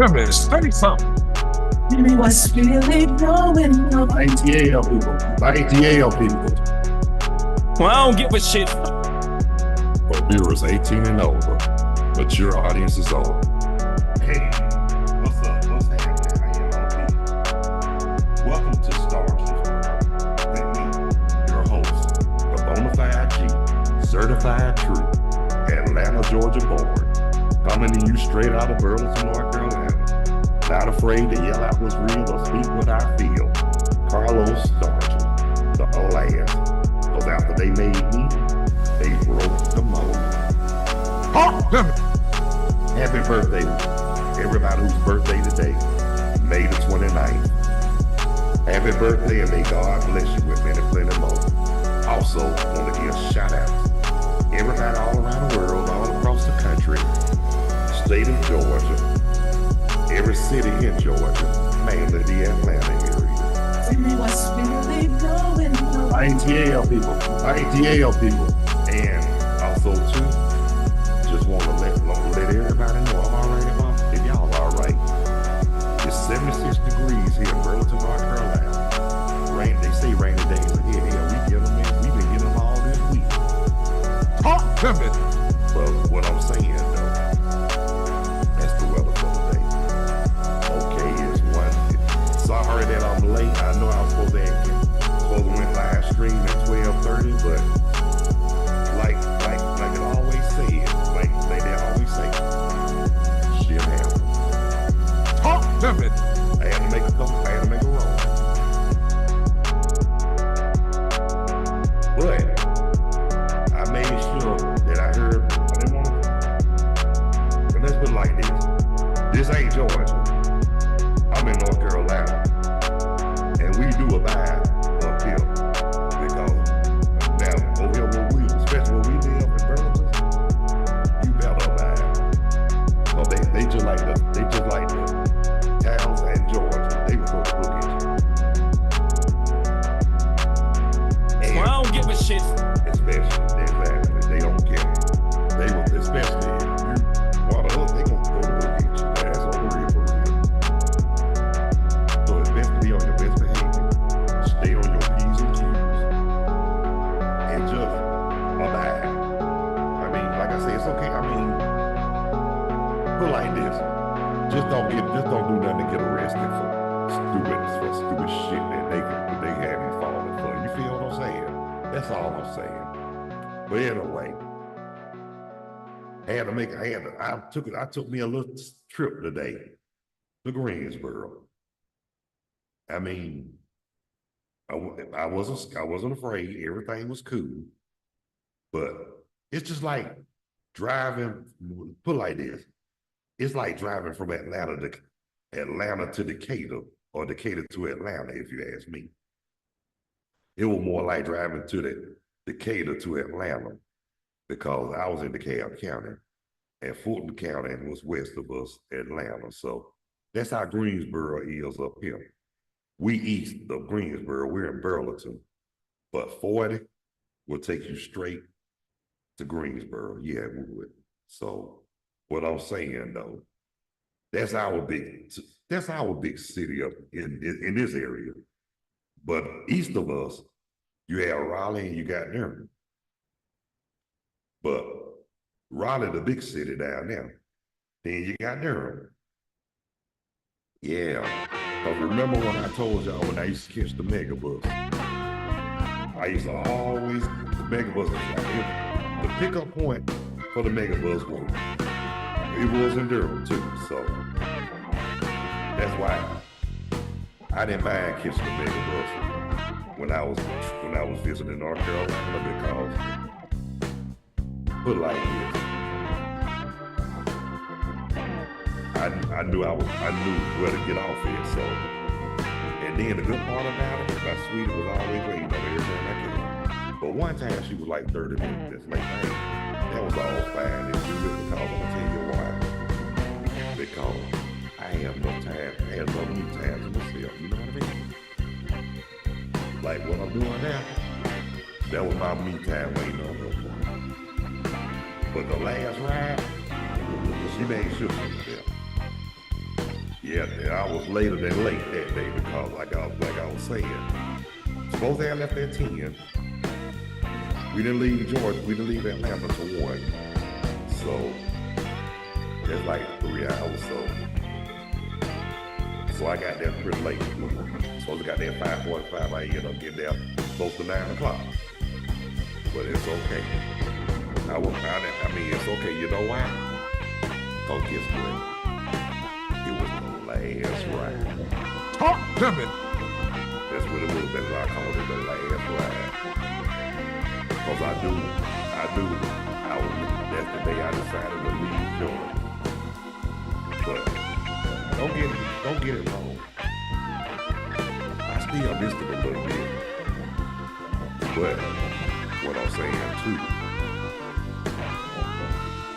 Goodness, say something. Tell me what's really going on. ATL people. ATL people. Well, I don't give a shit. For viewers 18 and over. Mature audiences only. Hey, what's up? What's happening? How y'all be? Welcome to Stargell. With me, your host, the Bonafide G, certified true, Atlanta, Georgia born, coming to you straight out of Burlington, North Carolina. Not afraid to yell out what's real or speak what I feel. Carlos Stargell, the last. Because after they made me, they broke the mold. Happy birthday, everybody whose birthday today, May the 29th. Happy birthday and may God bless you with many plenty more. Also, want to give a shout out. Everybody all around the world, all across the country, state of Georgia, every city in Georgia, mainly the Atlanta area. Tell me what's really going on. ATL people, and also too, just want to let everybody know I'm all right if y'all all right. It's 76 degrees here in Burlington, North Carolina. They say rainy days ahead. Hell, we've been getting them all this week. Talk to me. But what I'm saying though, that's the weather for today. Okay, it's one. Sorry that I'm late. I know I was supposed to went live stream at 12:30, but like it always said, like they always say, shit happens. Talk to me. I had to make a roll. But I made sure that I heard, I didn't want to, and let's put it like this. This ain't Georgia. I'm in North Carolina. And we do abide up here. Because now, over here especially where we live in Burlington, you better abide. So they just like the towns and Georgia. They were going to look at you. Well, I don't give a shit. Especially, exactly. They don't care. They will, especially if you one of us, they gonna go look at you. That's on the real for real. So it's best to be on your best behavior. Stay on your P's and Q's. And just abide. I mean, like I say, it's okay. I mean, put it like this. Just don't do nothing to get arrested for stupid shit that they have you falling for. You feel what I'm saying? That's all I'm saying. But anyway, I took me a little trip today to Greensboro. I mean, I wasn't afraid. Everything was cool. But it's just like driving, put it like this. It's like driving from Atlanta to Decatur, or Decatur to Atlanta, if you ask me. It was more like driving to Decatur to Atlanta, because I was in DeKalb County, and Fulton County was west of us, Atlanta. So that's how Greensboro is up here. We east of Greensboro, we're in Burlington, but 40 will take you straight to Greensboro. Yeah, we would. So what I'm saying though, that's our big city up in this area. But east of us, you have Raleigh and you got Durham. But Raleigh, the big city down there. Then you got Durham. Yeah. Because remember when I told y'all when I used to catch the megabus? I used to always, the megabus, the pickup point for the megabus was in Durham too. So that's why I didn't mind catching the megabus when I was visiting North Carolina, because put it like this. I knew where to get off at, so. And then the good part about it, my sweetie was always waiting on me every time I came. But one time she was like 30 minutes late. That was all fine and good, because I'm gonna tell you why. Because I have no time, I have no new times in myself, you know what I mean? Like what I'm doing now, that was my me time waiting on her. But the last ride, she made sure she was there. Yeah, I was later than late that day because like I was saying, supposed to have left at 10. We didn't leave Georgia, we didn't leave Atlanta till 1. So that's like 3 hours. So I got there pretty late. Supposed to got there at 5:45. I ended up getting there close to 9 o'clock. But it's okay. I mean, it's okay. You know why? Because guess what? It was the last ride. Talk to me. That's what it was. That's why I called it the last ride. Because that's the day I decided to leave Georgia. But don't get it wrong. I still missed it a little bit. But what I'm saying too,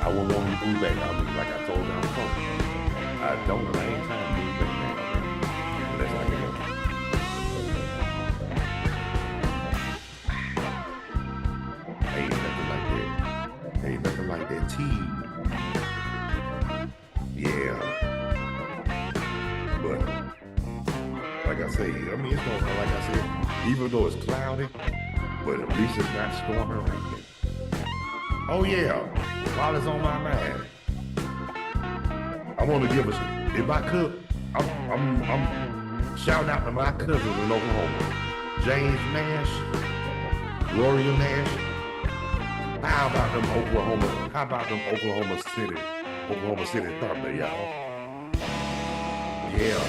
I wouldn't want to move back. I mean, like I told y'all before, I ain't trying to move back now. Unless I can help it. Ain't nothing like that. Ain't nothing like that tea. Yeah. But like I say, I mean, it's gonna, like I said, even though it's cloudy, but at least it's not storming right now. Oh yeah, while it's on my mind, I want to give us, if I could, I'm shouting out to my cousins in Oklahoma, James Nash, Gloria Nash. How about them Oklahoma City Thunder, y'all? Yeah,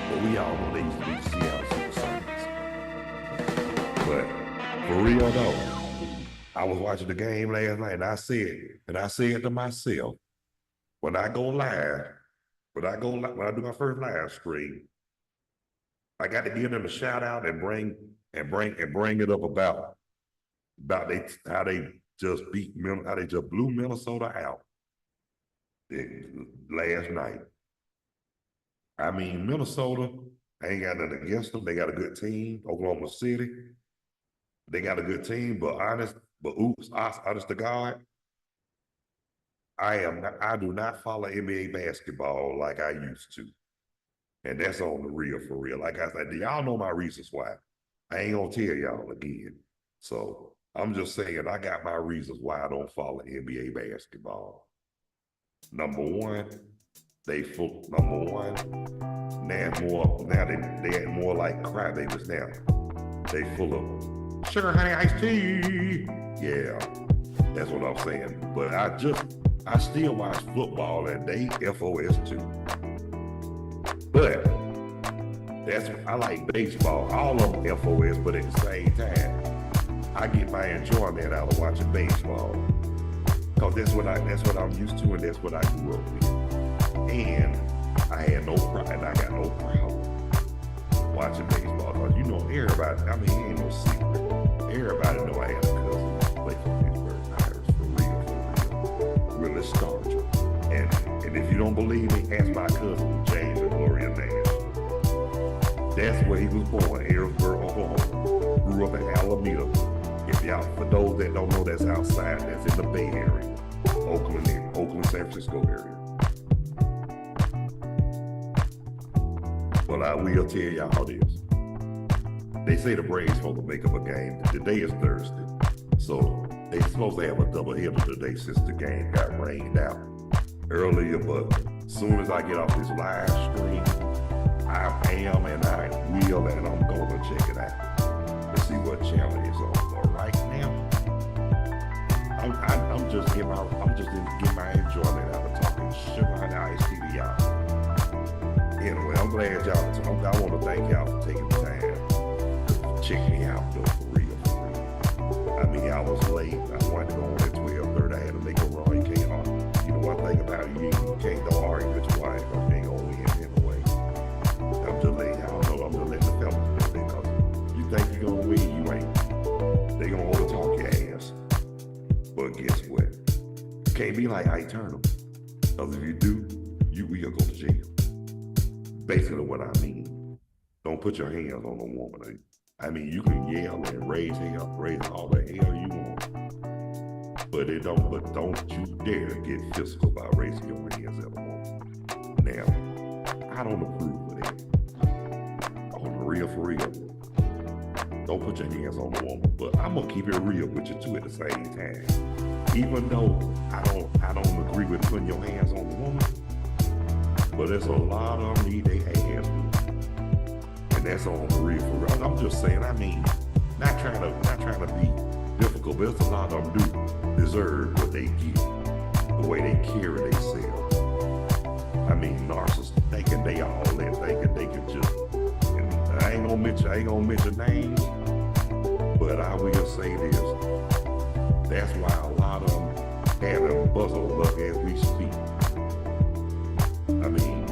but we all believe to be Seattle Supersonics. But for real though, I was watching the game last night and I said to myself, when I do my first live stream, I got to give them a shout out and bring it up about how they just blew Minnesota out last night. I mean, Minnesota ain't got nothing against them. They got a good team. Oklahoma City, they got a good team, but honest to God, I do not follow NBA basketball like I used to. And that's on the real, for real. Like I said, y'all know my reasons why. I ain't gonna tell y'all again. So I'm just saying, I got my reasons why I don't follow NBA basketball. Number one, now they act more like crybabies now. They full of sugar honey iced tea. Yeah, that's what I'm saying. But I still watch football and they FOS too. But I like baseball. All of them FOS, but at the same time, I get my enjoyment out of watching baseball. Cause that's what I'm used to and that's what I grew up with. And I had no pride, and I got no problem watching baseball. Cause you know everybody, I mean, it ain't no secret. Everybody know I had a cousin who played for Pittsburgh Pirates, for real. Really Stargell. And if you don't believe me, ask my cousin James and Gloria Nash. That's where he was born, Harrisburg, Oklahoma. Grew up in Alameda. If y'all, for those that don't know, that's outside, that's in the Bay Area, Oakland, San Francisco area. Well, I will tell y'all this. They say the Braves supposed to make up a game. Today is Thursday. So they supposed to have a doubleheader today since the game got rained out earlier. But as soon as I get off this live stream, I am and I will and I'm going to check it out to see what channel it's on. But right now, I'm just getting my enjoyment out of talking sugar honey iced tea to y'all. Anyway, I'm glad y'all. I want to thank y'all for taking the time to check me out, though, for real. I mean, I was late. I wanted to go on at 12:30. I had to make a run. You can't argue. You know one thing about it, you can't go argue with your wife because you ain't gonna win anyway. I'm just letting y'all know. I'm just letting the fellas know because you think you're gonna win, you ain't. They gonna overtalk your ass. But guess what? You can't be like Ike Turner. Because if you do, you will go to jail. Basically what I mean. Don't put your hands on a woman. I mean, you can yell and raise all the hell you want. But don't you dare get physical by raising your hands at a woman. Now, I don't approve of that. On the real, for real. Don't put your hands on the woman, but I'm gonna keep it real with you too at the same time. Even though I don't agree with putting your hands on the woman, but there's a lot of them need their hands moved. And that's on the real, for real. I'm just saying, I mean, not trying to be difficult, but there's a lot of them do deserve what they get, the way they carry themselves. I mean, narcissists thinking they all that, thinking they can just, and I ain't gonna mention names, but I will say this. That's why a lot of them have them buzzle up as we speak. I mean,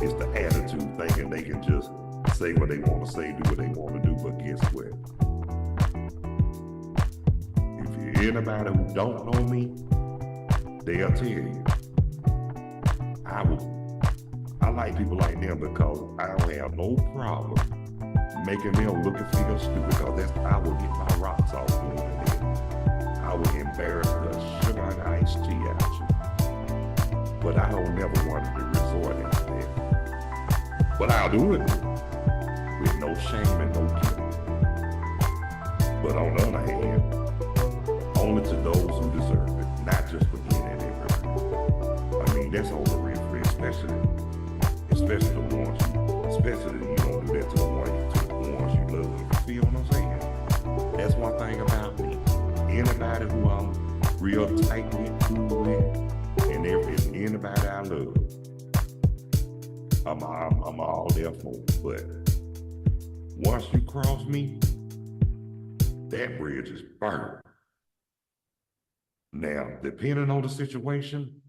it's the attitude, thinking they can just say what they want to say, do what they want to do, but guess what? If you're anybody who don't know me, they'll tell you. I like people like them because I don't have no problem making them look and feel stupid, because I will get my rocks off doing it. I will embarrass the sugar and iced tea out you. But I don't never want to resort into that. But I'll do it with no shame and no guilt. But on the other hand, only to those who deserve it, not just for any and everybody. I mean, that's on the real, especially the ones especially you don't do that to the ones you love. You feel what I'm saying? That's one thing about me. Anybody who I'm real tight with, cool with, and anybody I love, I'm all there for. But once you cross me, that bridge is burned. Now, depending on the situation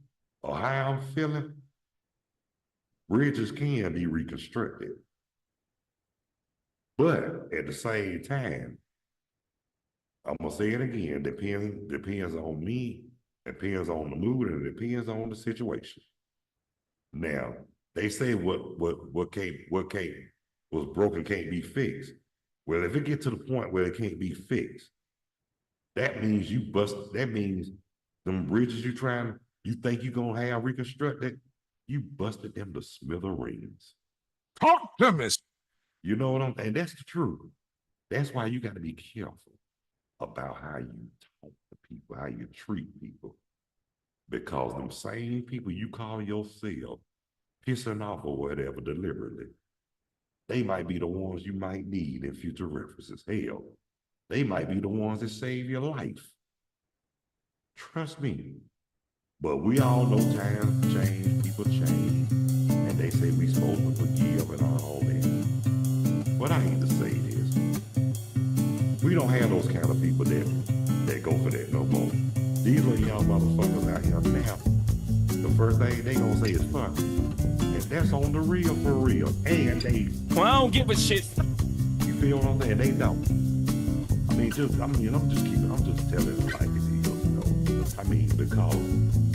or how I'm feeling, bridges can be reconstructed. But at the same time, I'm gonna say it again, depends on me, depends on the mood, and it depends on the situation. Now, they say what was broken can't be fixed. Well, if it gets to the point where it can't be fixed, that means that means them bridges you think you're gonna have reconstructed, you busted them to smithereens. Talk to me. You know what I'm saying? And that's the truth. That's why you got to be careful about how you talk to people, how you treat people. Because them same people you call yourself pissing off or whatever deliberately, they might be the ones you might need in future references. Hell, they might be the ones that save your life. Trust me. But we all know times change, people change, and they say we supposed to forgive and all that. But I hate to say this. We don't have those kind of people that go for that no more. These little young motherfuckers out here now, the first thing they gonna say is fuck. And that's on the real, for real. And they, Well, I don't give a shit. you feel what I'm saying? They don't. I'm just telling it like it is, you know. I mean, because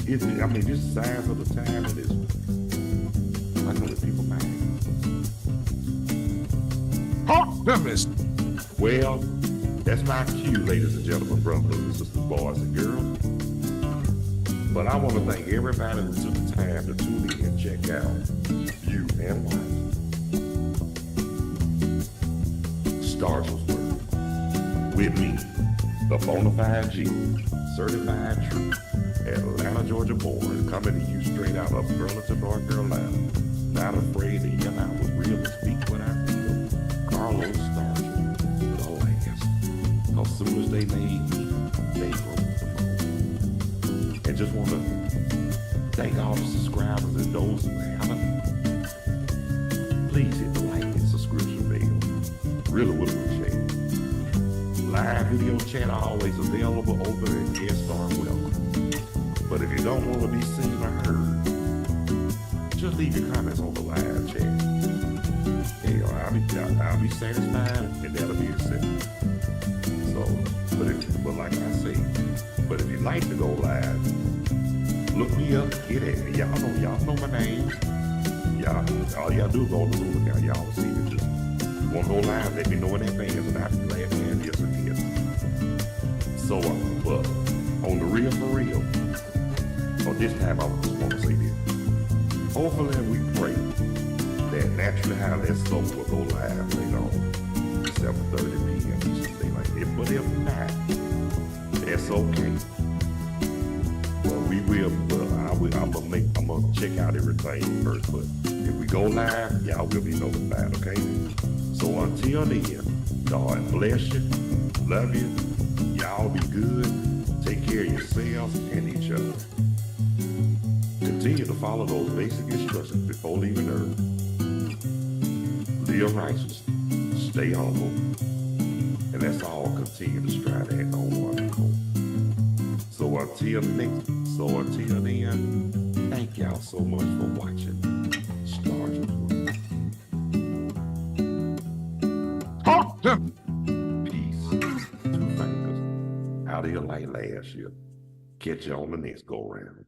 this is signs of the time, and it's like on the people's mind. Talk to me. Well, that's my cue, ladies and gentlemen, brothers and sisters, boys and girls. But I want to thank everybody who took the time to tune in and check out You and Watch. Stargell's Word. With me, the Bonafide G, certified true, Atlanta, Georgia born, coming to you straight out of Burlington, North Carolina. Not afraid to yell out with real and speak what I feel. Carlos Stargell, the last. As soon as they made me, they broke the phone. And just want to thank all the subscribers and those who haven't. Please hit the like and subscription bell. Really would appreciate it. Live video chat always available, open, and guest star welcome. But if you don't want to be seen or heard, just leave your comments on the live chat. Hey, I'll be satisfied, and that'll be accepted. So, but like I say, but if you'd like to go live, look me up, get at me. Y'all know my name. All y'all do is go on the Google account. Y'all will see it. Just want to go live, let me know in advance, and I'll be glad to have yes and yes. So, but on the real for real, this time I just want to say this. Hopefully we pray actually have that show will go live later on 7:30 p.m. Eastern Daylight. But if not, that's okay. Well, we will. I'm gonna check out everything first. But if we go live, y'all will be notified. Okay. So until then, God bless you, love you. Y'all be good. Take care of yourselves and each other. Continue to follow those basic instructions before leaving Earth. Live righteous, stay humble, and let's all continue to strive to act on one goal. So until then, thank y'all so much for watching Stargell. Talk to me. Peace. 2 fingers out of your light last year. Catch you on the next go round.